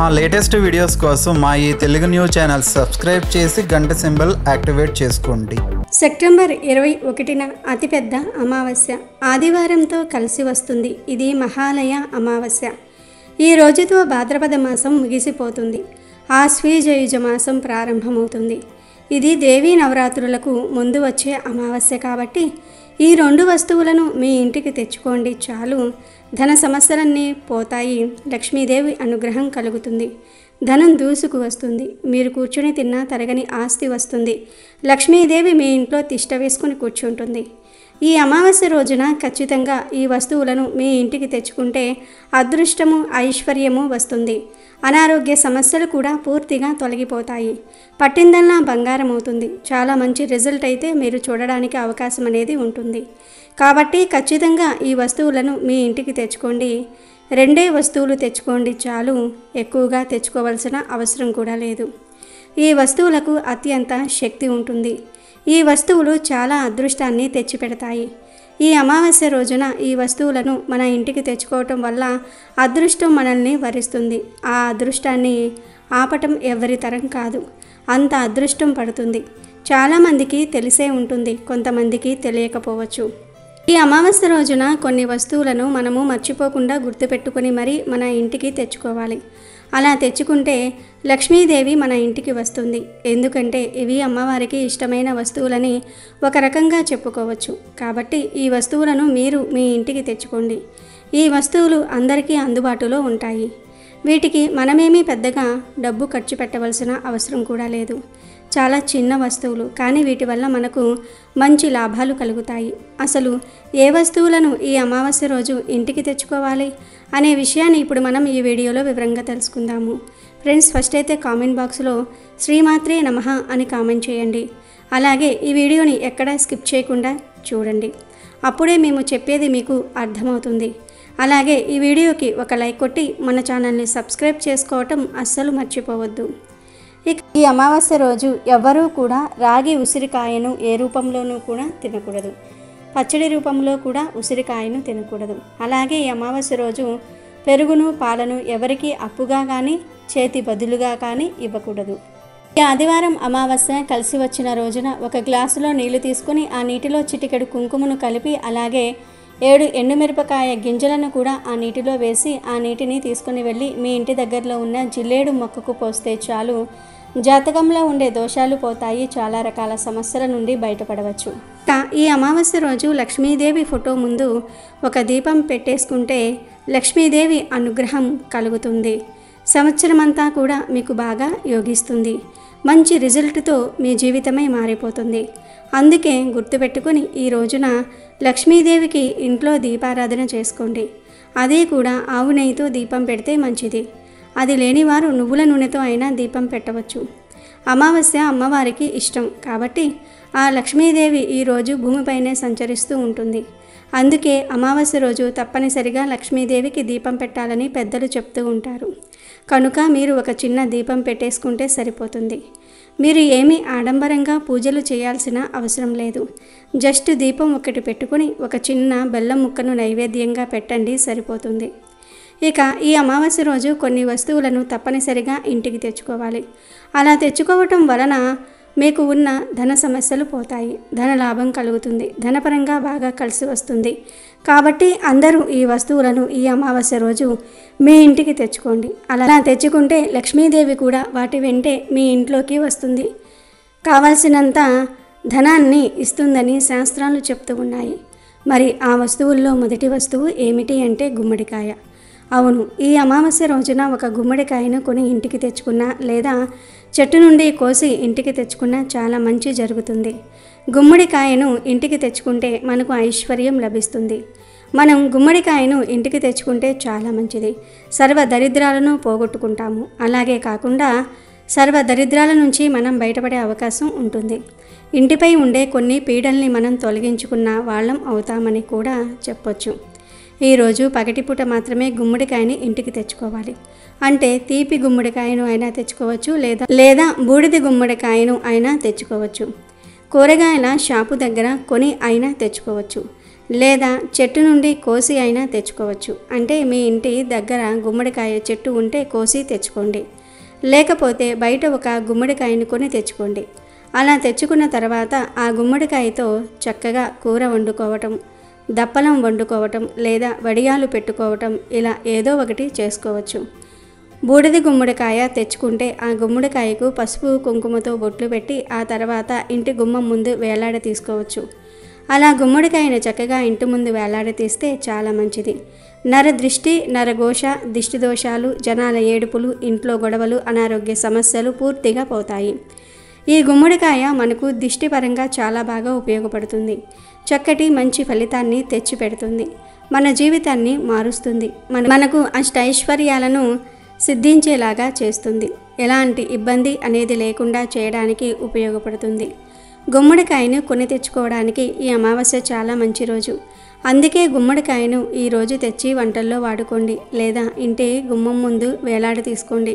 మా latest videos కోసం మా ఈ తెలుగు న్యూస్ ఛానల్ సబ్స్క్రైబ్ చేసి గంట సింబల్ యాక్టివేట్ చేసుకోండి. సెప్టెంబర్ 21న అతిపెద్ద అమావాస్య ఆదివారంతో కలిసి వస్తుంది. ఇది మహాలయ అమావాస్య. ఈ రోజుతో భాద్రపద మాసం ముగిసిపోతుంది. ఆశ్వీజయుజ మాసం ప్రారంభమవుతుంది. ఇది దేవీ నవరాత్రులకు ముందు వచ్చే అమావాస్య కాబట్టి ఈ 2 వస్తువులను మీ ఇంటికి తెచ్చుకోండి చాలు. ధన సమస్యలన్నీ పోతాయి. లక్ష్మీదేవి అనుగ్రహం కలుగుతుంది. ధనం దూసుకు వస్తుంది. మీరు కూర్చుని తిన్నా తరగని ఆస్తి వస్తుంది. లక్ష్మీదేవి మీ ఇంట్లో తిష్ట వేసుకుని కూర్చుంటుంది. ఈ అమావాస్య రోజున ఖచ్చితంగా ఈ వస్తువులను మీ ఇంటికి తెచ్చుకుంటే అదృష్టము ఐశ్వర్యము వస్తుంది. అనారోగ్య సమస్యలు కూడా పూర్తిగా తొలగిపోతాయి. పట్టిందల్లా బంగారం అవుతుంది. చాలా మంచి రిజల్ట్ అయితే మీరు చూడడానికి అవకాశం అనేది ఉంటుంది. కాబట్టి ఖచ్చితంగా ఈ వస్తువులను మీ ఇంటికి తెచ్చుకోండి. 2 వస్తువులు తెచ్చుకోండి చాలు. ఎక్కువగా తెచ్చుకోవాల్సిన అవసరం కూడా లేదు. ఈ వస్తువులకు అత్యంత శక్తి ఉంటుంది. ఈ వస్తువులు చాలా అదృష్టాన్ని తెచ్చిపెడతాయి. ఈ అమావాస్య రోజున ఈ వస్తువులను మన ఇంటికి తెచ్చుకోవటం వల్ల అదృష్టం మనల్ని వరిస్తుంది. ఆ అదృష్టాన్ని ఆపటం ఎవరి తరం కాదు. అంత అదృష్టం పడుతుంది. చాలామందికి తెలిసే ఉంటుంది, కొంతమందికి తెలియకపోవచ్చు. ఈ అమావాస్య రోజున కొన్ని వస్తువులను మనము మర్చిపోకుండా గుర్తుపెట్టుకొని మరీ మన ఇంటికి తెచ్చుకోవాలి. అలా తెచ్చుకుంటే లక్ష్మీదేవి మన ఇంటికి వస్తుంది. ఎందుకంటే ఇవి అమ్మవారికి ఇష్టమైన వస్తువులని ఒక రకంగా చెప్పుకోవచ్చు. కాబట్టి ఈ వస్తువులను మీరు మీ ఇంటికి తెచ్చుకోండి. ఈ వస్తువులు అందరికీ అందుబాటులో ఉంటాయి. వీటికి మనమేమీ పెద్దగా డబ్బు ఖర్చు పెట్టవలసిన అవసరం కూడా లేదు. చాలా చిన్న వస్తువులు, కానీ వీటి వల్ల మనకు మంచి లాభాలు కలుగుతాయి. అసలు ఏ వస్తువులను ఈ అమావాస్య రోజు ఇంటికి తెచ్చుకోవాలి అనే విషయాన్ని ఇప్పుడు మనం ఈ వీడియోలో వివరంగా తెలుసుకుందాము. ఫ్రెండ్స్, ఫస్ట్ అయితే కామెంట్ బాక్స్లో శ్రీమాత్రే నమః అని కామెంట్ చేయండి. అలాగే ఈ వీడియోని ఎక్కడా స్కిప్ చేయకుండా చూడండి. అప్పుడే మేము చెప్పేది మీకు అర్థమవుతుంది. అలాగే ఈ వీడియోకి ఒక లైక్ కొట్టి మన ఛానల్ని సబ్స్క్రైబ్ చేసుకోవటం అస్సలు మర్చిపోవద్దు. ఇక ఈ అమావాస్య రోజు ఎవ్వరూ కూడా రాగి ఉసిరికాయను ఏ రూపంలోనూ కూడా తినకూడదు. పచ్చడి రూపంలో కూడా ఉసిరికాయను తినకూడదు. అలాగే ఈ అమావాస్య రోజు పెరుగును పాలను ఎవరికి అప్పుగా కానీ చేతి బదులుగా కానీ ఇవ్వకూడదు. ఈ ఆదివారం అమావాస్య కలిసి వచ్చిన రోజున ఒక గ్లాసులో నీళ్లు తీసుకుని ఆ నీటిలో చిటికెడు కుంకుమను కలిపి అలాగే 7 ఎండుమిరపకాయ గింజలను కూడా ఆ నీటిలో వేసి ఆ నీటిని తీసుకుని వెళ్ళి మీ ఇంటి దగ్గరలో ఉన్న జిల్లేడు మొక్కకు పోస్తే చాలు. జాతకంలో ఉండే దోషాలు పోతాయి. చాలా రకాల సమస్యల నుండి బయటపడవచ్చు. ఈ అమావాస్య రోజు లక్ష్మీదేవి ఫోటో ముందు ఒక దీపం పెట్టేసుకుంటే లక్ష్మీదేవి అనుగ్రహం కలుగుతుంది. సంవత్సరమంతా కూడా మీకు బాగా యోగిస్తుంది. మంచి రిజల్ట్తో మీ జీవితమే మారిపోతుంది. అందుకే గుర్తుపెట్టుకుని ఈ రోజున లక్ష్మీదేవికి ఇంట్లో దీపారాధన చేసుకోండి. అదే కూడా ఆవు నెయ్యితో దీపం పెడితే మంచిది. అది లేనివారు నువ్వుల నూనెతో అయినా దీపం పెట్టవచ్చు. అమావాస్య అమ్మవారికి ఇష్టం కాబట్టి ఆ లక్ష్మీదేవి ఈరోజు భూమిపైనే సంచరిస్తూ ఉంటుంది. అందుకే అమావాస్య రోజు తప్పనిసరిగా లక్ష్మీదేవికి దీపం పెట్టాలని పెద్దలు చెప్తూ ఉంటారు. కనుక మీరు ఒక చిన్న దీపం పెట్టేసుకుంటే సరిపోతుంది. మీరు ఏమీ ఆడంబరంగా పూజలు చేయాల్సిన అవసరం లేదు. జస్ట్ దీపం ఒకటి పెట్టుకుని ఒక చిన్న బెల్లం ముక్కను నైవేద్యంగా పెట్టండి, సరిపోతుంది. ఇక ఈ అమావాస్య రోజు కొన్ని వస్తువులను తప్పనిసరిగా ఇంటికి తెచ్చుకోవాలి. అలా తెచ్చుకోవటం వలన మీకు ఉన్న ధన సమస్యలు పోతాయి. ధన లాభం కలుగుతుంది. ధనపరంగా బాగా కలిసి వస్తుంది. కాబట్టి అందరూ ఈ వస్తువులను ఈ అమావాస్య రోజు మీ ఇంటికి తెచ్చుకోండి. అలా తెచ్చుకుంటే లక్ష్మీదేవి కూడా వాటి వెంటే మీ ఇంట్లోకి వస్తుంది. కావలసినంత ధనాన్ని ఇస్తుందని శాస్త్రాలు చెప్తూ ఉన్నాయి. మరి ఆ వస్తువుల్లో మొదటి వస్తువు ఏమిటి అంటే గుమ్మడికాయ. అవును, ఈ అమావాస్య రోజున ఒక గుమ్మడికాయను కొని ఇంటికి తెచ్చుకున్నా లేదా చెట్టు నుండి కోసి ఇంటికి తెచ్చుకున్నా చాలా మంచి జరుగుతుంది. గుమ్మడికాయను ఇంటికి తెచ్చుకుంటే మనకు ఐశ్వర్యం లభిస్తుంది. మనం గుమ్మడికాయను ఇంటికి తెచ్చుకుంటే చాలా మంచిది. సర్వ దరిద్రాలను పోగొట్టుకుంటాము. అలాగే కాకుండా సర్వ దరిద్రాల నుంచి మనం బయటపడే అవకాశం ఉంటుంది. ఇంటిపై ఉండే కొన్ని పీడల్ని మనం తొలగించుకున్న వాళ్ళం అవుతామని కూడా చెప్పొచ్చు. ఈరోజు పగటిపూట మాత్రమే గుమ్మడికాయని ఇంటికి తెచ్చుకోవాలి. అంటే తీపి గుమ్మడికాయను అయినా తెచ్చుకోవచ్చు, లేదా బూడిద గుమ్మడికాయను అయినా తెచ్చుకోవచ్చు. కూరగాయల షాపు దగ్గర కొని అయినా తెచ్చుకోవచ్చు. లేదా చెట్టు నుండి కోసి అయినా తెచ్చుకోవచ్చు. అంటే మీ ఇంటి దగ్గర గుమ్మడికాయ చెట్టు ఉంటే కోసి తెచ్చుకోండి, లేకపోతే బయట ఒక గుమ్మడికాయను కొని తెచ్చుకోండి. అలా తెచ్చుకున్న తర్వాత ఆ గుమ్మడికాయతో చక్కగా కూర వండుకోవటం, దప్పలం వండుకోవటం, లేదా వడియాలు పెట్టుకోవటం, ఇలా ఏదో ఒకటి చేసుకోవచ్చు. బూడిద గుమ్మడికాయ తెచ్చుకుంటే ఆ గుమ్మడికాయకు పసుపు కుంకుమతో బొట్లు పెట్టి ఆ తర్వాత ఇంటి గుమ్మం ముందు వేలాడ తీసుకోవచ్చు. అలా గుమ్మడికాయను చక్కగా ఇంటి ముందు వేలాడ తీస్తే చాలా మంచిది. నరదృష్టి, నరఘోష, దిష్టి దోషాలు, జనాల ఏడుపులు, ఇంట్లో గొడవలు, అనారోగ్య సమస్యలు పూర్తిగా పోతాయి. ఈ గుమ్మడికాయ మనకు దిష్టిపరంగా చాలా బాగా ఉపయోగపడుతుంది. చక్కటి మంచి ఫలితాన్ని తెచ్చిపెడుతుంది. మన జీవితాన్ని మారుస్తుంది. మనకు అష్టైశ్వర్యాలను సిద్ధించేలాగా చేస్తుంది. ఎలాంటి ఇబ్బంది అనేది లేకుండా చేయడానికి ఉపయోగపడుతుంది. గుమ్మడికాయను కొని తెచ్చుకోవడానికి ఈ అమావాస్య చాలా మంచి రోజు. అందుకే గుమ్మడికాయను ఈ రోజు తెచ్చి వంటల్లో వాడుకోండి, లేదా ఇంటి గుమ్మం ముందు వేలాడి తీసుకోండి.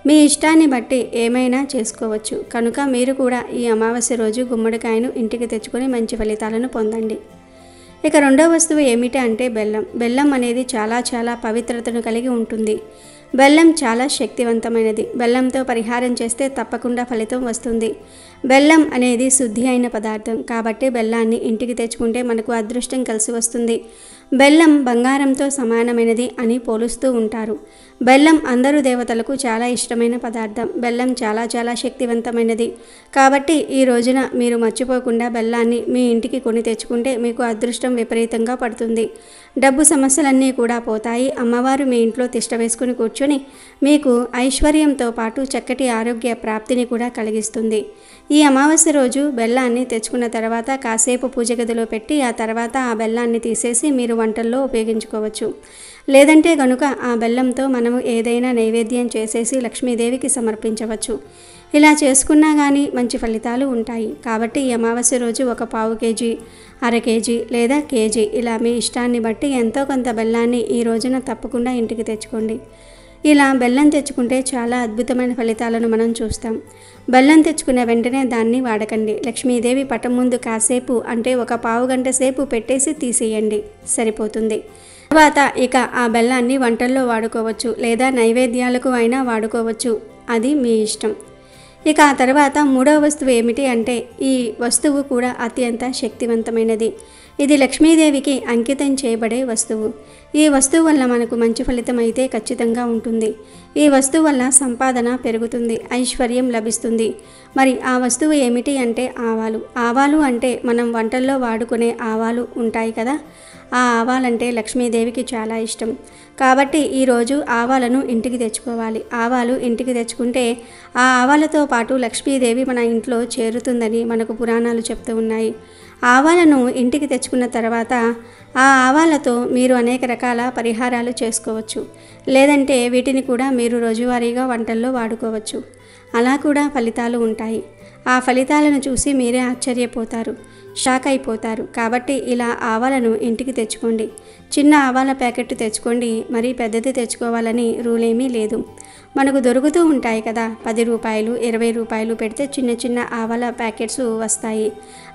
మీ ఇష్టాన్ని బట్టి ఏమైనా చేసుకోవచ్చు. కనుక మీరు కూడా ఈ అమావాస్య రోజు గుమ్మడికాయను ఇంటికి తెచ్చుకొని మంచి ఫలితాలను పొందండి. ఇక రెండవ వస్తువు ఏమిటి అంటే బెల్లం. బెల్లం అనేది చాలా పవిత్రతను కలిగి ఉంటుంది. బెల్లం చాలా శక్తివంతమైనది. బెల్లంతో పరిహారం చేస్తే తప్పకుండా ఫలితం వస్తుంది. బెల్లం అనేది శుద్ధి అయిన పదార్థం కాబట్టి బెల్లాన్ని ఇంటికి తెచ్చుకుంటే మనకు అదృష్టం కలిసి వస్తుంది. బెల్లం బంగారంతో సమానమైనది అని పోలుస్తూ ఉంటారు. బెల్లం అందరూ దేవతలకు చాలా ఇష్టమైన పదార్థం. బెల్లం చాలా శక్తివంతమైనది కాబట్టి ఈ రోజున మీరు మర్చిపోకుండా బెల్లాన్ని మీ ఇంటికి కొని తెచ్చుకుంటే మీకు అదృష్టం విపరీతంగా పడుతుంది. డబ్బు సమస్యలన్నీ కూడా పోతాయి. అమ్మవారు మీ ఇంట్లో తిష్ట వేసుకుని కూర్చొని మీకు ఐశ్వర్యంతో పాటు చక్కటి ఆరోగ్య ప్రాప్తిని కూడా కలిగిస్తుంది. ఈ అమావాస్య రోజు బెల్లాన్ని తెచ్చుకున్న తర్వాత కాసేపు పూజ గదిలో పెట్టి ఆ తర్వాత ఆ బెల్లాన్ని తీసేసి మీరు వంటల్లో ఉపయోగించుకోవచ్చు. లేదంటే గనుక ఆ బెల్లంతో మనము ఏదైనా నైవేద్యం చేసేసి లక్ష్మీదేవికి సమర్పించవచ్చు. ఇలా చేసుకున్నా కానీ మంచి ఫలితాలు ఉంటాయి. కాబట్టి ఈ అమావాస్య రోజు ఒక పావు కేజీ, అర కేజీ లేదా కేజీ ఇలా మీ ఇష్టాన్ని బట్టి ఎంతో కొంత బెల్లాన్ని ఈ రోజున తప్పకుండా ఇంటికి తెచ్చుకోండి. ఇలా బెల్లం తెచ్చుకుంటే చాలా అద్భుతమైన ఫలితాలను మనం చూస్తాం. బెల్లం తెచ్చుకున్న వెంటనే దాన్ని వాడకండి. లక్ష్మీదేవి పటం ముందు కాసేపు అంటే ఒక పావు గంట సేపు పెట్టేసి తీసేయండి, సరిపోతుంది. తర్వాత ఇక ఆ బెల్లాన్ని వంటల్లో వాడుకోవచ్చు, లేదా నైవేద్యాలకు అయినా వాడుకోవచ్చు. అది మీ ఇష్టం. ఇక ఆ తర్వాత మూడవ వస్తువు ఏమిటి అంటే ఈ వస్తువు కూడా అత్యంత శక్తివంతమైనది. ఇది లక్ష్మీదేవికి అంకితం చేయబడే వస్తువు. ఈ వస్తువు వల్ల మనకు మంచి ఫలితం అయితే ఖచ్చితంగా ఉంటుంది. ఈ వస్తువు వల్ల సంపాదన పెరుగుతుంది, ఐశ్వర్యం లభిస్తుంది. మరి ఆ వస్తువు ఏమిటి అంటే ఆవాలు. ఆవాలు అంటే మనం వంటల్లో వాడుకునే ఆవాలు ఉంటాయి కదా, ఆ ఆవాలంటే లక్ష్మీదేవికి చాలా ఇష్టం. కాబట్టి ఈరోజు ఆవాలను ఇంటికి తెచ్చుకోవాలి. ఆవాలు ఇంటికి తెచ్చుకుంటే ఆ ఆవాలతో పాటు లక్ష్మీదేవి మన ఇంట్లో చేరుతుందని మనకు పురాణాలు చెప్తూ ఉన్నాయి. ఆవాలను ఇంటికి తెచ్చుకున్న తర్వాత ఆ ఆవాలతో మీరు అనేక రకాల పరిహారాలు చేసుకోవచ్చు. లేదంటే వీటిని కూడా మీరు రోజువారీగా వంటల్లో వాడుకోవచ్చు. అలా కూడా ఫలితాలు ఉంటాయి. ఆ ఫలితాలను చూసి మీరే ఆశ్చర్యపోతారు, షాక్ అయిపోతారు. కాబట్టి ఇలా ఆవాలను ఇంటికి తెచ్చుకోండి. చిన్న ఆవాల ప్యాకెట్ తెచ్చుకోండి, మరీ పెద్దది తెచ్చుకోవాలని రూల్ ఏమీ లేదు. మనకు దొరుకుతూ ఉంటాయి కదా, 10 రూపాయలు 20 రూపాయలు పెడితే చిన్న ఆవాల ప్యాకెట్స్ వస్తాయి.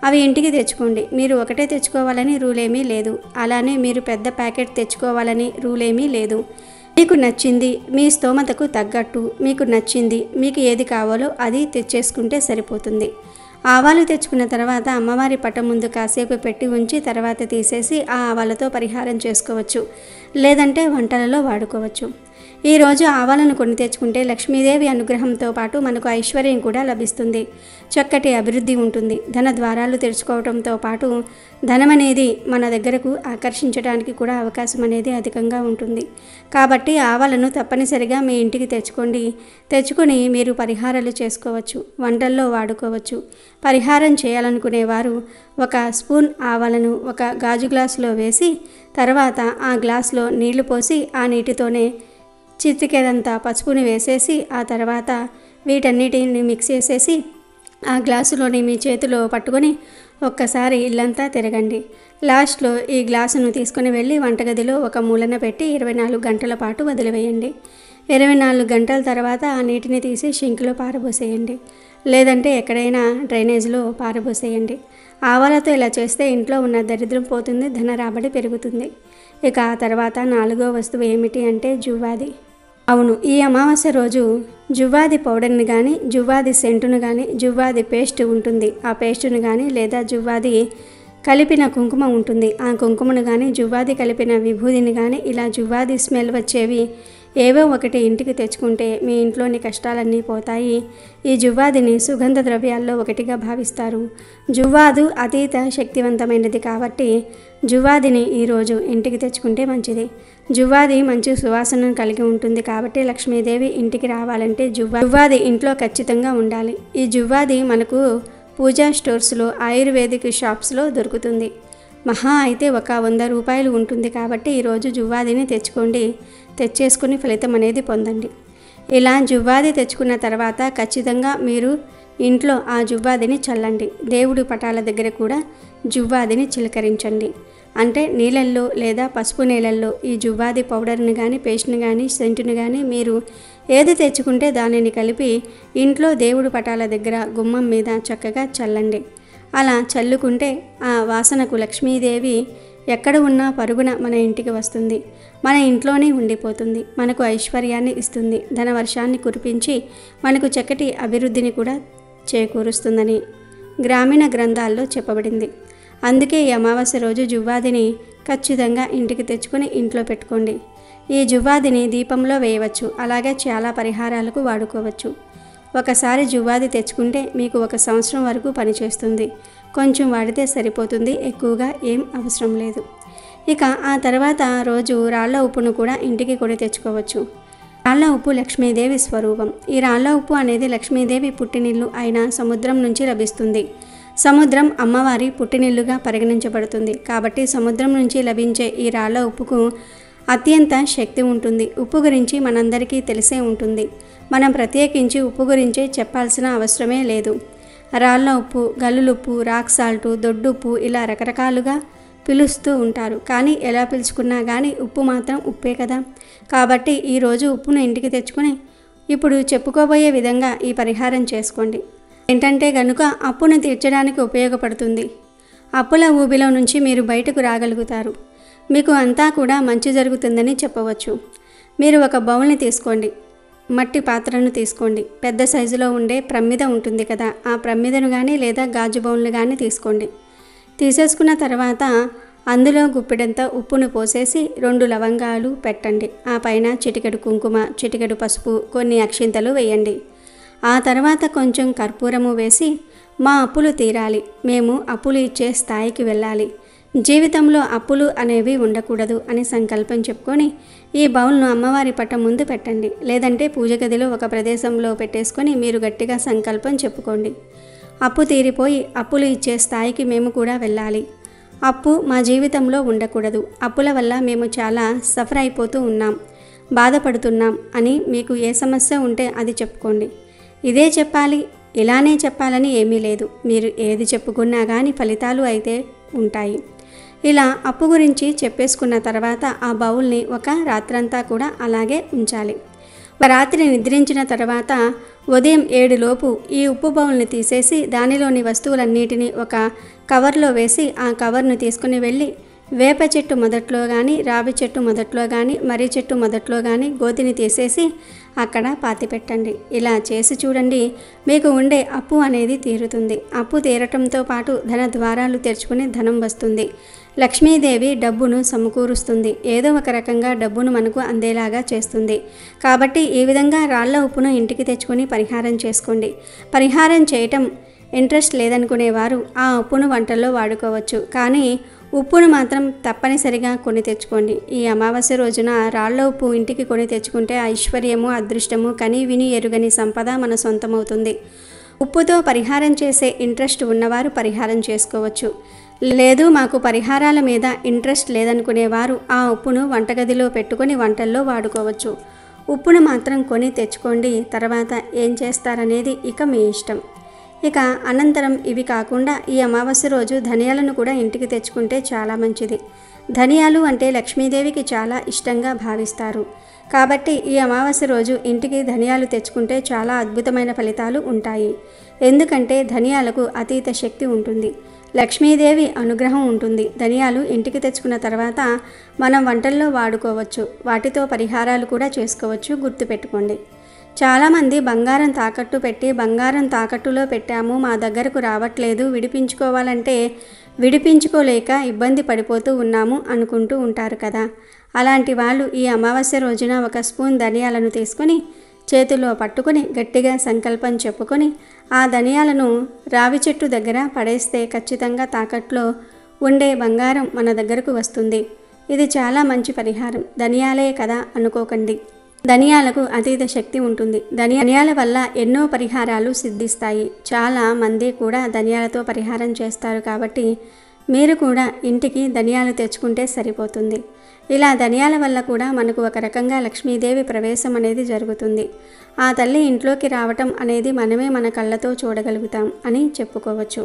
అవి ఇంటికి తెచ్చుకోండి. మీరు ఒకటే తెచ్చుకోవాలని రూల్ ఏమీ లేదు. అలానే మీరు పెద్ద ప్యాకెట్ తెచ్చుకోవాలని రూల్ ఏమీ లేదు. మీకు నచ్చింది, మీ స్తోమతకు తగ్గట్టు మీకు నచ్చింది, మీకు ఏది కావాలో అది తెచ్చేసుకుంటే సరిపోతుంది. ఆవాలు తెచ్చుకున్న తర్వాత అమ్మవారి పటం ముందు కాసేపు పెట్టి ఉంచి తర్వాత తీసేసి ఆ ఆవాలతో పరిహారం చేసుకోవచ్చు, లేదంటే వంటలలో వాడుకోవచ్చు. ఈరోజు ఆవాలను కొని తెచ్చుకుంటే లక్ష్మీదేవి అనుగ్రహంతో పాటు మనకు ఐశ్వర్యం కూడా లభిస్తుంది. చక్కటి అభివృద్ధి ఉంటుంది. ధన ద్వారాలు తెరుచుకోవడంతో పాటు ధనం అనేది మన దగ్గరకు ఆకర్షించడానికి కూడా అవకాశం అనేది అధికంగా ఉంటుంది. కాబట్టి ఆవాలను తప్పనిసరిగా మీ ఇంటికి తెచ్చుకొని మీరు పరిహారాలు చేసుకోవచ్చు, వంటల్లో వాడుకోవచ్చు. పరిహారం చేయాలనుకునేవారు 1 స్పూన్ ఆవాలను ఒక గాజు గ్లాసులో వేసి తర్వాత ఆ గ్లాసులో నీళ్లు పోసి ఆ నీటితోనే చిటికెడంతా పసుపుని వేసేసి ఆ తర్వాత వీటన్నిటిని మిక్స్ చేసేసి ఆ గ్లాసులోని మీ చేతిలో పట్టుకొని ఒక్కసారి ఇల్లంతా తిరగండి. లాస్ట్లో ఈ గ్లాసును తీసుకుని వెళ్ళి వంటగదిలో ఒక మూలన పెట్టి 24 గంటల పాటు వదిలివేయండి. 24 గంటల తర్వాత ఆ నీటిని తీసి షింక్లో పారబోసేయండి, లేదంటే ఎక్కడైనా డ్రైనేజ్లో పారబోసేయండి. ఆవాలతో ఇలా చేస్తే ఇంట్లో ఉన్న దరిద్రం పోతుంది, ధన రాబడి పెరుగుతుంది. ఇక ఆ తర్వాత 4వ వస్తువు ఏమిటి అంటే జువ్వాది. అవును, ఈ అమావాస్య రోజు జువ్వాది పౌడర్ని కానీ, జువ్వాది సెంటును కానీ, జువ్వాది పేస్ట్ ఉంటుంది, ఆ పేస్టును కానీ, లేదా జువ్వాది కలిపిన కుంకుమ ఉంటుంది, ఆ కుంకుమను కానీ, జువ్వాది కలిపిన విభూదిని కానీ, ఇలా జువ్వాది స్మెల్ వచ్చేవి ఏవో ఒకటి ఇంటికి తెచ్చుకుంటే మీ ఇంట్లోని కష్టాలన్నీ పోతాయి. ఈ జువ్వాదిని సుగంధ ద్రవ్యాల్లో ఒకటిగా భావిస్తారు. జువ్వాదు అతీత శక్తివంతమైనది కాబట్టి జువ్వాదిని ఈరోజు ఇంటికి తెచ్చుకుంటే మంచిది. జువ్వాది మంచి సువాసనను కలిగి ఉంటుంది కాబట్టి లక్ష్మీదేవి ఇంటికి రావాలంటే జువ్వాది ఇంట్లో ఖచ్చితంగా ఉండాలి. ఈ జువ్వాది మనకు పూజా స్టోర్స్లో, ఆయుర్వేదిక్ షాప్స్లో దొరుకుతుంది. మహా అయితే ఒక 100 రూపాయలు ఉంటుంది కాబట్టి ఈరోజు జువ్వాదిని తెచ్చుకోండి. తెచ్చేసుకుని ఫలితం అనేది పొందండి. ఇలా జువ్వాది తెచ్చుకున్న తర్వాత ఖచ్చితంగా మీరు ఇంట్లో ఆ జువ్వాదిని చల్లండి. దేవుడి పటాల దగ్గర కూడా జువ్వాదిని చిలకరించండి. అంటే నీళ్ళల్లో లేదా పసుపు నీళ్ళల్లో ఈ జువ్వాది పౌడర్ని కానీ, పేస్ట్ని కానీ, సెంటుని కానీ మీరు ఏది తెచ్చుకుంటే దానిని కలిపి ఇంట్లో దేవుడి పటాల దగ్గర గుమ్మం మీద చక్కగా చల్లండి. అలా చల్లుకుంటే ఆ వాసనకు లక్ష్మీదేవి ఎక్కడ ఉన్నా పరుగున మన ఇంటికి వస్తుంది. మన ఇంట్లోనే ఉండిపోతుంది. మనకు ఐశ్వర్యాన్ని ఇస్తుంది, ధనవర్షాన్ని కురిపించి మనకు చక్కటి అభివృద్ధిని కూడా చేకూరుస్తుందని గ్రామీణ గ్రంథాల్లో చెప్పబడింది. అందుకే ఈ అమావాస్య రోజు జువ్వాదిని ఖచ్చితంగా ఇంటికి తెచ్చుకొని ఇంట్లో పెట్టుకోండి. ఈ జువ్వాదిని దీపంలో వేయవచ్చు, అలాగే చాలా పరిహారాలకు వాడుకోవచ్చు. ఒకసారి జువ్వాది తెచ్చుకుంటే మీకు 1 సంవత్సరం వరకు పనిచేస్తుంది. కొంచెం వాడితే సరిపోతుంది, ఎక్కువగా ఏం అవసరం లేదు. ఇక ఆ తర్వాత రోజు రాళ్ల ఉప్పును కూడా ఇంటికి కొని తెచ్చుకోవచ్చు. రాళ్ల ఉప్పు లక్ష్మీదేవి స్వరూపం. ఈ రాళ్ల ఉప్పు అనేది లక్ష్మీదేవి పుట్టినిల్లు అయిన సముద్రం నుంచి లభిస్తుంది. సముద్రం అమ్మవారి పుట్టినిల్లుగా పరిగణించబడుతుంది కాబట్టి సముద్రం నుంచి లభించే ఈ రాళ్ల ఉప్పుకు అత్యంత శక్తి ఉంటుంది. ఉప్పు గురించి మనందరికీ తెలిసే ఉంటుంది. మనం ప్రత్యేకించి ఉప్పు గురించి చెప్పాల్సిన అవసరమే లేదు. రాళ్ల ఉప్పు, గల్లులుప్పు, రాక్ సాల్టు, దొడ్డుప్పు ఇలా రకరకాలుగా పిలుస్తూ ఉంటారు. కానీ ఎలా పిలుచుకున్నా కానీ ఉప్పు మాత్రం ఉప్పే కదా. కాబట్టి ఈరోజు ఉప్పును ఇంటికి తెచ్చుకొని ఇప్పుడు చెప్పుకోబోయే విధంగా ఈ పరిహారం చేసుకోండి. ఏంటంటే గనుక అప్పును తీర్చడానికి ఉపయోగపడుతుంది. అప్పుల ఊబిలో నుంచి మీరు బయటకు రాగలుగుతారు. మీకు అంతా కూడా మంచి జరుగుతుందని చెప్పవచ్చు. మీరు ఒక బౌల్ని తీసుకోండి, మట్టి పాత్రను తీసుకోండి. పెద్ద సైజులో ఉండే ప్రమిద ఉంటుంది కదా, ఆ ప్రమిదను కానీ లేదా గాజు బౌల్ని కానీ తీసుకోండి. తీసేసుకున్న తర్వాత అందులో గుప్పెడంత ఉప్పును పోసేసి 2 లవంగాలు పెట్టండి. ఆ పైన చిటికెడు కుంకుమ, చిటికెడు పసుపు, కొన్ని అక్షింతలు వేయండి. ఆ తర్వాత కొంచెం కర్పూరము వేసి మా అప్పులు తీరాలి, మేము అప్పులు ఇచ్చే స్థాయికి వెళ్ళాలి, జీవితంలో అప్పులు అనేవి ఉండకూడదు అని సంకల్పం చెప్పుకొని ఈ బౌల్ను అమ్మవారి పటం ముందు పెట్టండి. లేదంటే పూజ గదిలో ఒక ప్రదేశంలో పెట్టేసుకొని మీరు గట్టిగా సంకల్పం చెప్పుకోండి. అప్పు తీరిపోయి అప్పులు ఇచ్చే స్థాయికి మేము కూడా వెళ్ళాలి, అప్పు మా జీవితంలో ఉండకూడదు, అప్పుల వల్ల మేము చాలా సఫర్ అయిపోతూ ఉన్నాం, బాధపడుతున్నాం అని మీకు ఏ సమస్య ఉంటే అది చెప్పుకోండి. ఇదే చెప్పాలి, ఇలానే చెప్పాలని ఏమీ లేదు. మీరు ఏది చెప్పుకున్నా కానీ ఫలితాలు అయితే ఉంటాయి. ఇలా అప్పు గురించి చెప్పేసుకున్న తర్వాత ఆ బౌల్ని ఒక రాత్రంతా కూడా అలాగే ఉంచాలి. ఒక రాత్రి నిద్రించిన తర్వాత ఉదయం 7 లోపు ఈ ఉప్పు బౌల్ని తీసేసి దానిలోని వస్తువులన్నిటినీ ఒక కవర్లో వేసి ఆ కవర్ను తీసుకుని వెళ్ళి వేప చెట్టు మొదట్లో కానీ, రావి చెట్టు మొదట్లో కానీ, మర్రి చెట్టు మొదట్లో కానీ గోతిని తీసేసి అక్కడ పాతిపెట్టండి. ఇలా చేసి చూడండి, మీకు ఉండే అప్పు అనేది తీరుతుంది. అప్పు తీరటంతో పాటు ధన ద్వారాలు తెరుచుకుని ధనం వస్తుంది. లక్ష్మీదేవి డబ్బును సమకూరుస్తుంది. ఏదో ఒక రకంగా డబ్బును మనకు అందేలాగా చేస్తుంది. కాబట్టి ఈ విధంగా రాళ్ల ఉప్పును ఇంటికి తెచ్చుకొని పరిహారం చేసుకోండి. పరిహారం చేయటం ఇంట్రెస్ట్ లేదనుకునేవారు ఆ ఉప్పును వంటల్లో వాడుకోవచ్చు. కానీ ఉప్పును మాత్రం తప్పనిసరిగా కొని తెచ్చుకోండి. ఈ అమావాస్య రోజున రాళ్ల ఉప్పు ఇంటికి కొని తెచ్చుకుంటే ఐశ్వర్యము, అదృష్టము, కని విని ఎరుగని సంపద మన సొంతమవుతుంది. ఉప్పుతో పరిహారం చేసే ఇంట్రెస్ట్ ఉన్నవారు పరిహారం చేసుకోవచ్చు. లేదు మాకు పరిహారాల మీద ఇంట్రెస్ట్ లేదనుకునేవారు ఆ ఉప్పును వంటగదిలో పెట్టుకొని వంటల్లో వాడుకోవచ్చు. ఉప్పును మాత్రం కొని తెచ్చుకోండి. తర్వాత ఏం చేస్తారనేది ఇక మీ ఇష్టం. ఇక అనంతరం ఇవి కాకుండా ఈ అమావాస్య రోజు ధనియాలను కూడా ఇంటికి తెచ్చుకుంటే చాలా మంచిది. ధనియాలు అంటే లక్ష్మీదేవికి చాలా ఇష్టంగా భావిస్తారు. కాబట్టి ఈ అమావాస్య రోజు ఇంటికి ధనియాలు తెచ్చుకుంటే చాలా అద్భుతమైన ఫలితాలు ఉంటాయి. ఎందుకంటే ధనియాలకు అతీత శక్తి ఉంటుంది. లక్ష్మీదేవి అనుగ్రహం ఉంటుంది. ధనియాలు ఇంటికి తెచ్చుకున్న తర్వాత మనం వంటల్లో వాడుకోవచ్చు. వాటితో పరిహారాలు కూడా చేసుకోవచ్చు. గుర్తుపెట్టుకోండి. చాలామంది బంగారం తాకట్టు పెట్టి బంగారం తాకట్టులో పెట్టాము, మా దగ్గరకు రావట్లేదు, విడిపించుకోవాలంటే విడిపించుకోలేక ఇబ్బంది పడిపోతూ ఉన్నాము అనుకుంటూ ఉంటారు కదా. అలాంటి వాళ్ళు ఈ అమావాస్య రోజున 1 స్పూన్ ధనియాలను తీసుకొని చేతిలో పట్టుకొని గట్టిగా సంకల్పం చెప్పుకొని ఆ ధనియాలను రావి చెట్టు దగ్గర పడేస్తే ఖచ్చితంగా తాకట్లో ఉండే బంగారం మన దగ్గరకు వస్తుంది. ఇది చాలా మంచి పరిహారం. ధనియాలే కదా అనుకోకండి. ధనియాలకు అతీత శక్తి ఉంటుంది. ధనియాల వల్ల ఎన్నో పరిహారాలు సిద్ధిస్తాయి. చాలా మంది కూడా ధనియాలతో పరిహారం చేస్తారు. కాబట్టి మీరు కూడా ఇంటికి ధనియాలు తెచ్చుకుంటే సరిపోతుంది. ఇలా ధనియాల వల్ల కూడా మనకు ఒక రకంగా లక్ష్మీదేవి ప్రవేశం అనేది జరుగుతుంది. ఆ తల్లి ఇంట్లోకి రావటం అనేది మనమే మన కళ్ళతో చూడగలుగుతాం అని చెప్పుకోవచ్చు.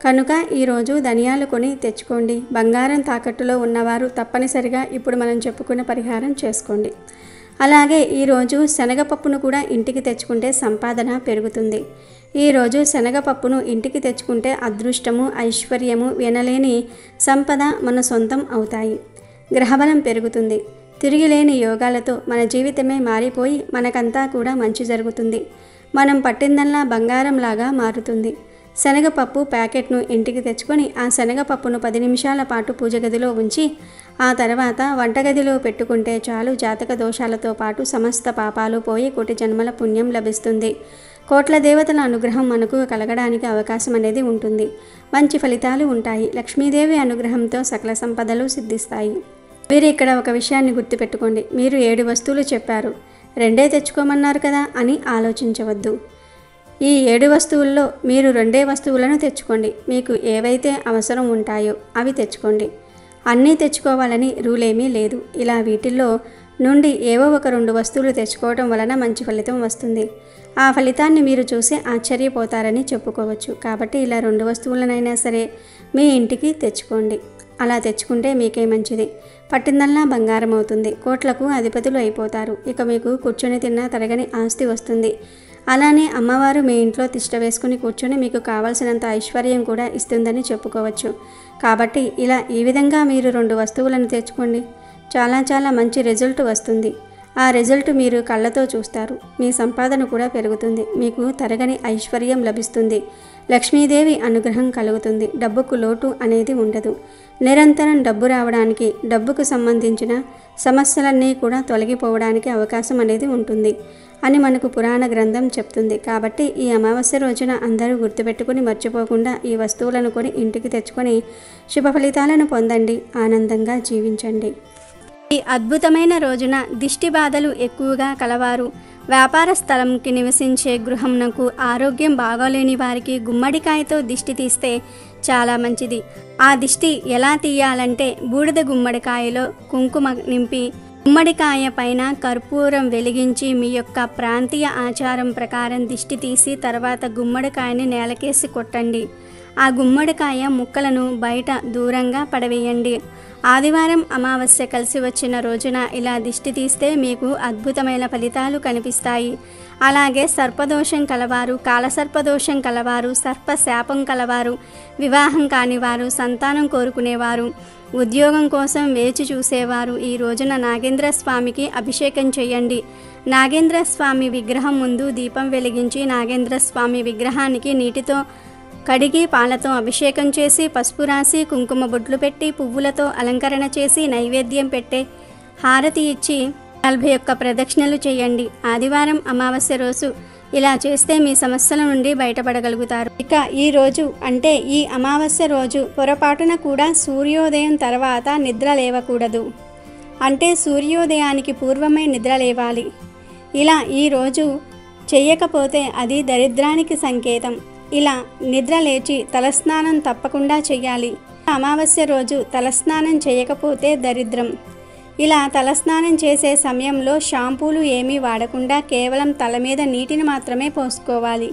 కనుక ఈరోజు ధనియాలు కొని తెచ్చుకోండి. బంగారం తాకట్టులో ఉన్నవారు తప్పనిసరిగా ఇప్పుడు మనం చెప్పుకున్న పరిహారం చేసుకోండి. అలాగే ఈరోజు శనగపప్పును కూడా ఇంటికి తెచ్చుకుంటే సంపాదన పెరుగుతుంది. ఈరోజు శనగపప్పును ఇంటికి తెచ్చుకుంటే అదృష్టము, ఐశ్వర్యము, వినలేని సంపద మన సొంతం అవుతాయి. గ్రహబలం పెరుగుతుంది. తిరిగిలేని యోగాలతో మన జీవితమే మారిపోయి మనకంతా కూడా మంచి జరుగుతుంది. మనం పట్టిందల్లా బంగారంలాగా మారుతుంది. శనగపప్పు ప్యాకెట్ను ఇంటికి తెచ్చుకొని ఆ శనగపప్పును 10 నిమిషాల పాటు పూజ గదిలో ఉంచి ఆ తర్వాత వంటగదిలో పెట్టుకుంటే చాలు. జాతక దోషాలతో పాటు సమస్త పాపాలు పోయి కోటి జన్మల పుణ్యం లభిస్తుంది. కోట్ల దేవతల అనుగ్రహం మనకు కలగడానికి అవకాశం అనేది ఉంటుంది. మంచి ఫలితాలు ఉంటాయి. లక్ష్మీదేవి అనుగ్రహంతో సకల సంపదలు సిద్ధిస్తాయి. మీరు ఇక్కడ ఒక విషయాన్ని గుర్తుపెట్టుకోండి. మీరు 7 వస్తువులు చెప్పారు, 2 తెచ్చుకోమన్నారు కదా అని ఆలోచించవద్దు. ఈ 7 వస్తువుల్లో మీరు 2 వస్తువులను తెచ్చుకోండి. మీకు ఏవైతే అవసరం ఉంటాయో అవి తెచ్చుకోండి. అన్నీ తెచ్చుకోవాలని రూలేమీ లేదు. ఇలా వీటిల్లో నుండి ఏవో ఒక 2 వస్తువులు తెచ్చుకోవడం వలన మంచి ఫలితం వస్తుంది. ఆ ఫలితాన్ని మీరు చూసి ఆశ్చర్యపోతారని చెప్పుకోవచ్చు. కాబట్టి ఇలా 2 వస్తువులనైనా సరే మీ ఇంటికి తెచ్చుకోండి. అలా తెచ్చుకుంటే మీకే మంచిది. పట్టిందల్లా బంగారం అవుతుంది. కోట్లకు అధిపతులు అయిపోతారు. ఇక మీకు కూర్చొని తిన్నా తరగని ఆస్తి వస్తుంది. అలానే అమ్మవారు మీ ఇంట్లో తిష్ట వేసుకుని కూర్చొని మీకు కావాల్సినంత ఐశ్వర్యం కూడా ఇస్తుందని చెప్పుకోవచ్చు. కాబట్టి ఇలా ఈ విధంగా మీరు 2 వస్తువులను తెచ్చుకోండి. చాలా మంచి రిజల్ట్ వస్తుంది. ఆ రిజల్ట్ మీరు కళ్ళతో చూస్తారు. మీ సంపాదన కూడా పెరుగుతుంది. మీకు తరగని ఐశ్వర్యం లభిస్తుంది. లక్ష్మీదేవి అనుగ్రహం కలుగుతుంది. డబ్బుకు లోటు అనేది ఉండదు. నిరంతరం డబ్బు రావడానికి, డబ్బుకు సంబంధించిన సమస్యలన్నీ కూడా తొలగిపోవడానికి అవకాశం అనేది ఉంటుంది అని మనకు పురాణ గ్రంథం చెప్తుంది. కాబట్టి ఈ అమావాస్య రోజున అందరూ గుర్తుపెట్టుకుని మర్చిపోకుండా ఈ వస్తువులను కొని ఇంటికి తెచ్చుకొని శుభ ఫలితాలను పొందండి. ఆనందంగా జీవించండి. ఈ అద్భుతమైన రోజున దిష్టి బాధలు ఎక్కువగా కలవారు, వ్యాపార స్థలంకి నివసించే గృహంనకు ఆరోగ్యం బాగోలేని వారికి గుమ్మడికాయతో దిష్టి తీస్తే చాలా మంచిది. ఆ దిష్టి ఎలా తీయాలంటే బూడిద గుమ్మడికాయలో కుంకుమ నింపి గుమ్మడికాయ పైన కర్పూరం వెలిగించి మీ యొక్క ప్రాంతీయ ఆచారం ప్రకారం దిష్టి తీసి తర్వాత గుమ్మడికాయని నేలకేసి కొట్టండి. ఆ గుమ్మడికాయ ముక్కలను బయట దూరంగా పడవేయండి. ఆదివారం అమావాస్య కలిసి వచ్చిన రోజున ఇలా దిష్టి తీస్తే మీకు అద్భుతమైన ఫలితాలు కనిపిస్తాయి. అలాగే సర్పదోషం కలవారు, కాలసర్పదోషం కలవారు, సర్పశాపం కలవారు, వివాహం కానివారు, సంతానం కోరుకునేవారు, ఉద్యోగం కోసం వేచి చూసేవారు ఈ రోజున నాగేంద్ర స్వామికి అభిషేకం చేయండి. నాగేంద్ర స్వామి విగ్రహం ముందు దీపం వెలిగించి నాగేంద్ర స్వామి విగ్రహానికి నీటితో కడిగి పాలతో అభిషేకం చేసి పసుపు రాసి కుంకుమ బొట్లు పెట్టి పువ్వులతో అలంకరణ చేసి నైవేద్యం పెట్టే హారతి ఇచ్చి 41 ప్రదక్షిణలు చేయండి. ఆదివారం అమావాస్య రోజు ఇలా చేస్తే మీ సమస్యల నుండి బయటపడగలుగుతారు. ఇక ఈ రోజు అంటే ఈ అమావాస్య రోజు పొరపాటున కూడా సూర్యోదయం తర్వాత నిద్ర లేవకూడదు. అంటే సూర్యోదయానికి పూర్వమే నిద్ర లేవాలి. ఇలా ఈరోజు చెయ్యకపోతే అది దరిద్రానికి సంకేతం. ఇలా నిద్ర లేచి తలస్నానం తప్పకుండా చేయాలి. అమావాస్య రోజు తలస్నానం చేయకపోతే దరిద్రం. ఇలా తలస్నానం చేసే సమయంలో షాంపూలు ఏమీ వాడకుండా కేవలం తల మీద నీటిని మాత్రమే పోసుకోవాలి.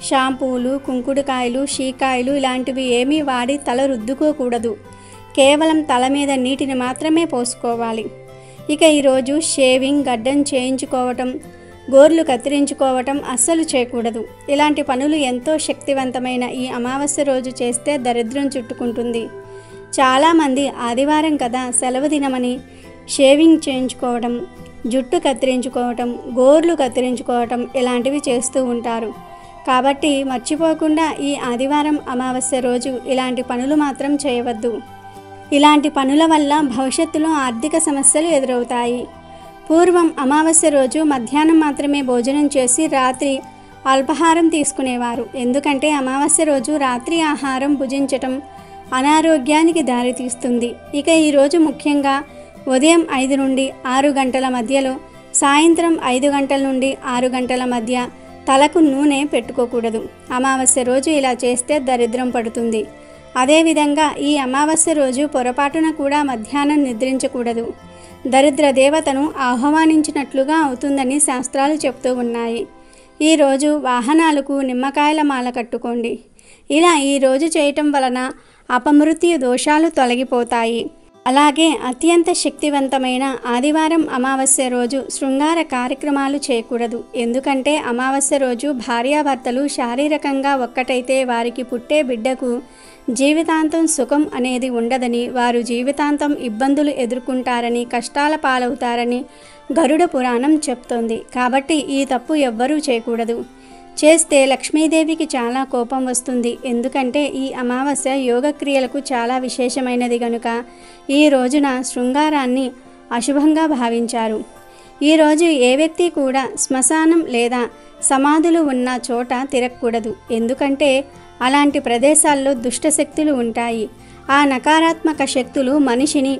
షాంపూలు, కుంకుడుకాయలు, షీకాయలు ఇలాంటివి ఏమీ వాడి తల రుద్దుకోకూడదు. కేవలం తల మీద నీటిని మాత్రమే పోసుకోవాలి. ఇక ఈరోజు షేవింగ్, గడ్డం చేయించుకోవటం, గోర్లు కత్తిరించుకోవటం అస్సలు చేయకూడదు. ఇలాంటి పనులు ఎంతో శక్తివంతమైన ఈ అమావాస్య రోజు చేస్తే దరిద్రం చుట్టుకుంటుంది. చాలామంది ఆదివారం కదా సెలవు దినమని షేవింగ్ చేయించుకోవడం, జుట్టు కత్తిరించుకోవటం, గోర్లు కత్తిరించుకోవటం ఇలాంటివి చేస్తూ ఉంటారు. కాబట్టి మర్చిపోకుండా ఈ ఆదివారం అమావాస్య రోజు ఇలాంటి పనులు మాత్రం చేయవద్దు. ఇలాంటి పనుల వల్ల భవిష్యత్తులో ఆర్థిక సమస్యలు ఎదురవుతాయి. పూర్వం అమావాస్య రోజు మధ్యాహ్నం మాత్రమే భోజనం చేసి రాత్రి అల్పాహారం తీసుకునేవారు. ఎందుకంటే అమావాస్య రోజు రాత్రి ఆహారం భుజించటం అనారోగ్యానికి దారితీస్తుంది. ఇక ఈరోజు ముఖ్యంగా ఉదయం 5 నుండి 6 గంటల మధ్యలో, సాయంత్రం 5 గంటల నుండి 6 గంటల మధ్య తలకు నూనె పెట్టుకోకూడదు. అమావాస్య రోజు ఇలా చేస్తే దరిద్రం పడుతుంది. అదేవిధంగా ఈ అమావాస్య రోజు పొరపాటున కూడా మధ్యాహ్నం నిద్రించకూడదు. దరిద్ర దేవతను ఆహ్వానించినట్లుగా అవుతుందని శాస్త్రాలు చెప్తూ ఉన్నాయి. ఈరోజు వాహనాలకు నిమ్మకాయల మాల కట్టుకోండి. ఇలా ఈరోజు చేయటం వలన అపమృత్యు దోషాలు తొలగిపోతాయి. అలాగే అత్యంత శక్తివంతమైన ఆదివారం అమావాస్య రోజు శృంగార కార్యక్రమాలు చేయకూడదు. ఎందుకంటే అమావాస్య రోజు భార్యాభర్తలు శారీరకంగా ఒక్కటైతే వారికి పుట్టే బిడ్డకు జీవితాంతం సుఖం అనేది ఉండదని, వారు జీవితాంతం ఇబ్బందులు ఎదుర్కొంటారని, కష్టాల పాలవుతారని గరుడ పురాణం చెప్తోంది. కాబట్టి ఈ తప్పు ఎవ్వరూ చేయకూడదు. చేస్తే లక్ష్మీదేవికి చాలా కోపం వస్తుంది. ఎందుకంటే ఈ అమావాస్య యోగక్రియలకు చాలా విశేషమైనది గనుక ఈ రోజున శృంగారాన్ని అశుభంగా భావించారు. ఈరోజు ఏ వ్యక్తి కూడా శ్మశానం లేదా సమాధులు ఉన్న చోట తిరగకూడదు. ఎందుకంటే అలాంటి ప్రదేశాల్లో దుష్టశక్తులు ఉంటాయి. ఆ నకారాత్మక శక్తులు మనిషిని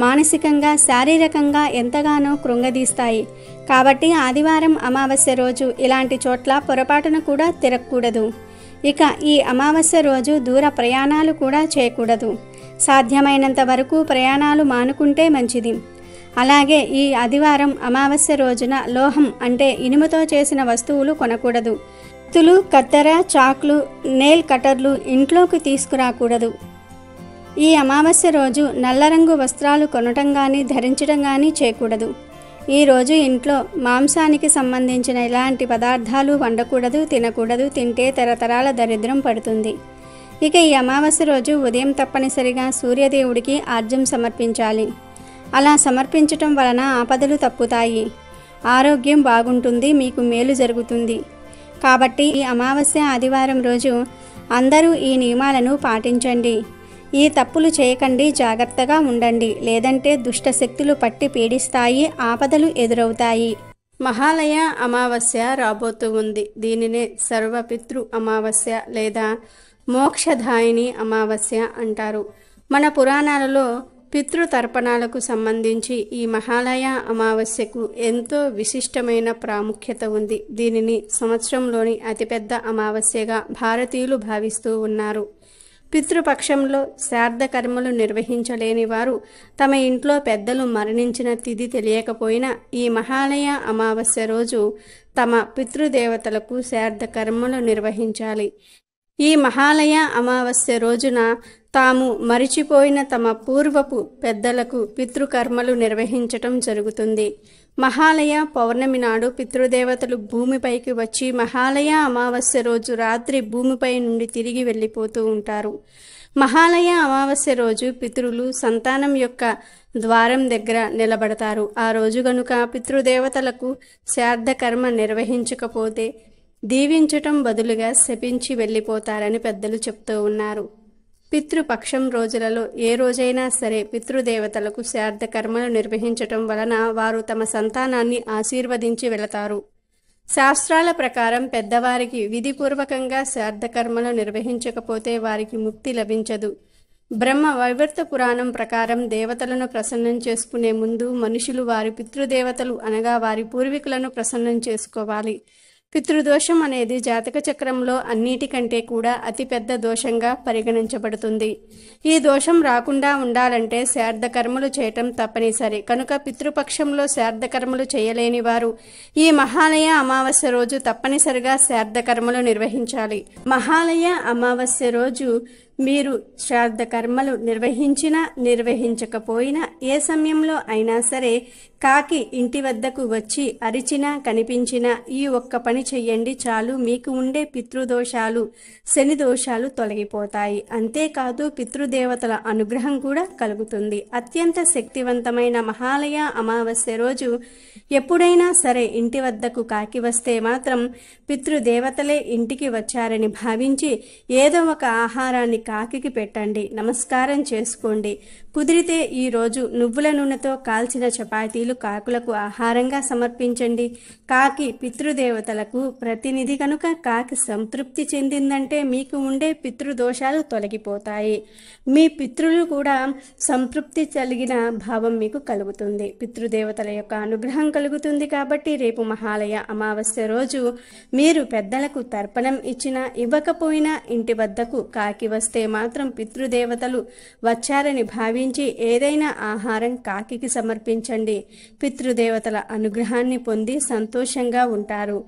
మానసికంగా, శారీరకంగా ఎంతగానో కృంగదీస్తాయి. కాబట్టి ఆదివారం అమావాస్య రోజు ఇలాంటి చోట్ల పొరపాటున కూడా తిరగకూడదు. ఇక ఈ అమావాస్య రోజు దూర ప్రయాణాలు కూడా చేయకూడదు. సాధ్యమైనంత వరకు ప్రయాణాలు మానుకుంటే మంచిది. అలాగే ఈ ఆదివారం అమావాస్య రోజున లోహం అంటే ఇనుముతో చేసిన వస్తువులు కొనకూడదు. కత్తులు, కత్తెర, చాక్లు, నెయిల్ కటర్లు ఇంట్లోకి తీసుకురాకూడదు. ఈ అమావాస్య రోజు నల్ల రంగు వస్త్రాలు కొనటం కానీ ధరించడం కానీ చేయకూడదు. ఈరోజు ఇంట్లో మాంసానికి సంబంధించిన ఇలాంటి పదార్థాలు వండకూడదు, తినకూడదు. తింటే తరతరాల దరిద్రం పడుతుంది. ఇక ఈ అమావాస్య రోజు ఉదయం తప్పనిసరిగా సూర్యదేవుడికి ఆర్జ్యం సమర్పించాలి. అలా సమర్పించటం వలన ఆపదలు తప్పుతాయి, ఆరోగ్యం బాగుంటుంది, మీకు మేలు జరుగుతుంది. కాబట్టి ఈ అమావాస్య ఆదివారం రోజు అందరూ ఈ నియమాలను పాటించండి. ఈ తప్పులు చేయకండి, జాగ్రత్తగా ఉండండి. లేదంటే దుష్ట శక్తులు పట్టి పీడిస్తాయి, ఆపదలు ఎదురవుతాయి. మహాలయ అమావాస్య రాబోతూ ఉంది. దీనినే సర్వపితృ అమావాస్య లేదా మోక్షదాయిని అమావాస్య అంటారు. మన పురాణాలలో పితృతర్పణాలకు సంబంధించి ఈ మహాలయ అమావాస్యకు ఎంతో విశిష్టమైన ప్రాముఖ్యత ఉంది. దీనిని సంవత్సరంలోని అతిపెద్ద అమావాస్యగా భారతీయులు భావిస్తూ ఉన్నారు. పితృపక్షంలో శ్రాద్ధ కర్మలు నిర్వహించలేని వారు తమ ఇంట్లో పెద్దలు మరణించిన తిథి తెలియకపోయినా ఈ మహాలయ అమావాస్య రోజు తమ పితృదేవతలకు శ్రాద్ధ కర్మలు నిర్వహించాలి. ఈ మహాలయ అమావాస్య రోజున తాము మరిచిపోయిన తమ పూర్వపు పెద్దలకు పితృకర్మలు నిర్వహించటం జరుగుతుంది. మహాలయ పౌర్ణమి నాడు పితృదేవతలు భూమిపైకి వచ్చి మహాలయ అమావాస్య రోజు రాత్రి భూమిపై నుండి తిరిగి వెళ్ళిపోతూ ఉంటారు. మహాలయ అమావాస్య రోజు పితరులు సంతానం యొక్క ద్వారం దగ్గర నిలబడతారు. ఆ రోజు గనుక పితృదేవతలకు శ్రాద్ధ కర్మ నిర్వహించకపోతే దీవించటం బదులుగా శపించి వెళ్ళిపోతారని పెద్దలు చెప్తూ ఉన్నారు. పితృపక్షం రోజులలో ఏ రోజైనా సరే పితృదేవతలకు శ్రాద్ధ కర్మలు నిర్వహించటం వలన వారు తమ సంతానాన్ని ఆశీర్వదించి వెళతారు. శాస్త్రాల ప్రకారం పెద్దవారికి విధిపూర్వకంగా శ్రాద్ధ కర్మలు నిర్వహించకపోతే వారికి ముక్తి లభించదు. బ్రహ్మ వైవర్త పురాణం ప్రకారం దేవతలను ప్రసన్నం చేసుకునే ముందు మనుషులు వారి పితృదేవతలు అనగా వారి పూర్వీకులను ప్రసన్నం చేసుకోవాలి. పితృదోషం అనేది జాతక చక్రంలో అన్నిటికంటే కూడా అతిపెద్ద దోషంగా పరిగణించబడుతుంది. ఈ దోషం రాకుండా ఉండాలంటే శ్రాద్ధ కర్మలు చేయటం తప్పనిసరి. కనుక పితృపక్షంలో శ్రాద్ధ కర్మలు చేయలేని వారు ఈ మహాలయ అమావాస్య రోజు తప్పనిసరిగా శ్రాద్ధ కర్మలు నిర్వహించాలి. మహాలయ అమావాస్య రోజు మీరు శ్రాద్ధ కర్మలు నిర్వహించినా నిర్వహించకపోయినా ఏ సమయంలో అయినా సరే కాకి ఇంటి వద్దకు వచ్చి అరిచినా కనిపించినా ఈ ఒక్క పని చెయ్యండి చాలు, మీకు ఉండే పితృదోషాలు శని దోషాలు తొలగిపోతాయి. అంతేకాదు పితృదేవతల అనుగ్రహం కూడా కలుగుతుంది. అత్యంత శక్తివంతమైన మహాలయ అమావాస్య రోజు ఎప్పుడైనా సరే ఇంటి వద్దకు కాకి వస్తే మాత్రం పితృదేవతలే ఇంటికి వచ్చారని భావించి ఏదో ఒక ఆహారాన్ని కాకికి పెట్టండి, నమస్కారం చేసుకోండి. కుదిరితే ఈరోజు నువ్వుల నూనెతో కాల్చిన చపాతీలు కాకులకు ఆహారంగా సమర్పించండి. కాకి పితృదేవతలకు ప్రతినిధి కనుక కాకి సంతృప్తి చెందిందంటే మీకు ఉండే పితృదోషాలు తొలగిపోతాయి. మీ పితృలు కూడా సంతృప్తి కలిగిన భావం మీకు కలుగుతుంది. పితృదేవతల యొక్క అనుగ్రహం కలుగుతుంది. కాబట్టి రేపు మహాలయ అమావాస్య రోజు మీరు పెద్దలకు తర్పణం ఇచ్చినా ఇవ్వకపోయినా ఇంటి వద్దకు కాకి వస్తే మాత్రం పితృదేవతలు వచ్చారని భావించి ఏదైనా ఆహారం కాకికి సమర్పించండి. పితృదేవతల అనుగ్రహాన్ని పొంది సంతోషంగా ఉంటారు.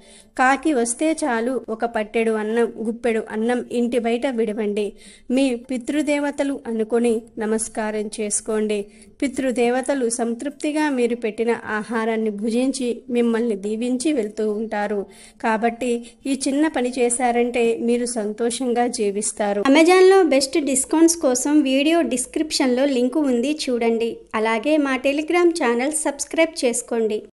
కాకి వస్తే చాలు ఒక పట్టెడు అన్నం, గుప్పెడు అన్నం ఇంటి బయట విడవండి. మీ పితృదేవతలు అనుకొని నమస్కారం చేసుకోండి. పితృదేవతలు సంతృప్తిగా మీరు పెట్టిన ఆహారాన్ని భుజించి మిమ్మల్ని దీవించి వెళ్తూ ఉంటారు. కాబట్టి ఈ చిన్న పని చేశారంటే మీరు సంతోషంగా జీవిస్తారు. అమెజాన్లో బెస్ట్ డిస్కౌంట్స్ కోసం వీడియో డిస్క్రిప్షన్లో లింక్ ఉంది, చూడండి. అలాగే మా టెలిగ్రామ్ ఛానల్ సబ్స్క్రైబ్ చేసుకోండి.